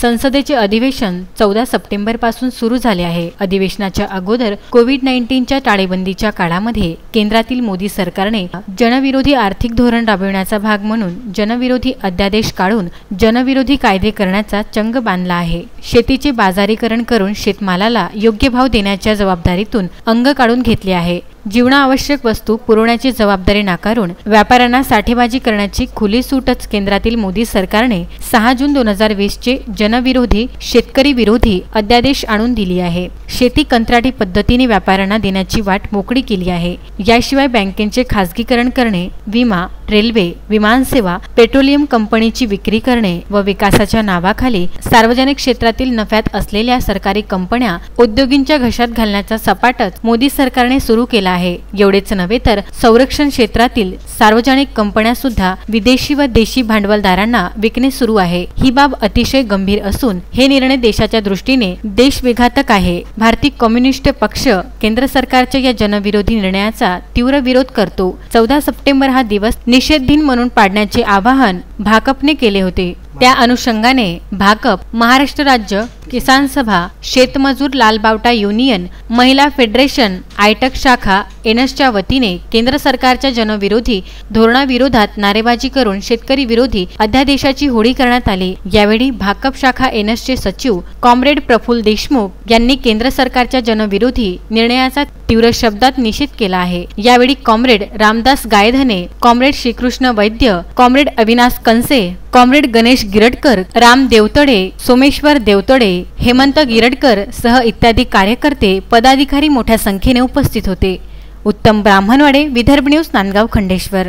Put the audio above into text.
संसदेचे अधिवेशन 14 सप्टेंबरपासून सुरू झाले आहे। अधिवेशनाच्या अगोदर कोविड-19च्या टाळेबंदीच्या काळामध्ये केंद्रातील मोदी सरकारने जनविरोधी आर्थिक धोरण राबविण्याचा भाग म्हणून जनविरोधी अध्यादेश काढून जनविरोधी कायदे करण्याचा चंग बांधला आहे। शेतीचे बाजारीकरण करून शेतमालाला योग्य भाव देण्याच्या जबाबदारीतून अंग काढून घेतले आहे। जीवनावश्यक वस्तू पुरवण्याची जबाबदारी नाकारून व्यापाऱ्यांना साठेबाजी करण्याची खुली सूटच केंद्रातील मोदी सरकारने 6 जून 2020 चे जनविरोधी शेतकरी विरोधी अध्यादेश आणून दिली आहे। शेती कंत्राटी पद्धतीने व्यापाऱ्यांना देण्याची वाट मोकळी केली आहे। याशिवाय बँकेचे खासगीकरण करणे, विमा, रेल्वे, विमानसेवा, पेट्रोलियम कंपनीची विक्री करणे व विकासाच्या नावाखाली सार्वजनिक क्षेत्रातील नफ्यात असलेल्या सरकारी कंपन्या उद्योगींच्या घशात घालण्याचा सपाटच मोदी सरकारने सुरू केला आहे। एवढेच नव्हे तर संरक्षण क्षेत्रातील सार्वजनिक कंपन्या सुद्धा विदेशी व देशी भांडवलदारांना विकणे सुरू आहे। ही बाब अतिशय गंभीर असून हे निर्णय देशाच्या दृष्टीने देशविघातक आहे। भारतीय कम्युनिस्ट पक्ष केंद्र सरकारच्या या जनविरोधी निर्णयाचा तीव्र विरोध करतो। 14 सप्टेंबर हा दिवस निषेध दिन म्हणून पाडण्याचे आवाहन भाकपने केले होते। त्या अनुषंगाने भाकप, महाराष्ट्र राज्य किसान सभा, शेतमजूर लालबावटा युनियन, महिला फेडरेशन, आयटक शाखा एनएसच्या वतीने केंद्र सरकारच्या जनविरोधी धोरणाविरोधात नारेबाजी करून शेतकरी विरोधी अध्यादेशाची होळी करण्यात आली। यावेळी भाकप शाखा एनएसचे सचिव कॉम्रेड प्रफुल्ल देशमुख यांनी केंद्र सरकारच्या जनविरोधी निर्णयाचा तीव्र शब्दात निषेध केला आहे। यावेळी कॉम्रेड रामदास गायधने, कॉम्रेड श्रीकृष्ण वैद्य, कॉम्रेड अविनाश कंसे, कॉम्रेड गणेश गिरडकर, राम देवतडे, सोमेश्वर देवतडे, हेमंत गिरडकर सह इत्यादी कार्यकर्ते पदाधिकारी मोठ्या संख्येने उपस्थित होते। उत्तम ब्राह्मणवाडे, विदर्भ न्यूज, नांदगाव खंडेश्वर।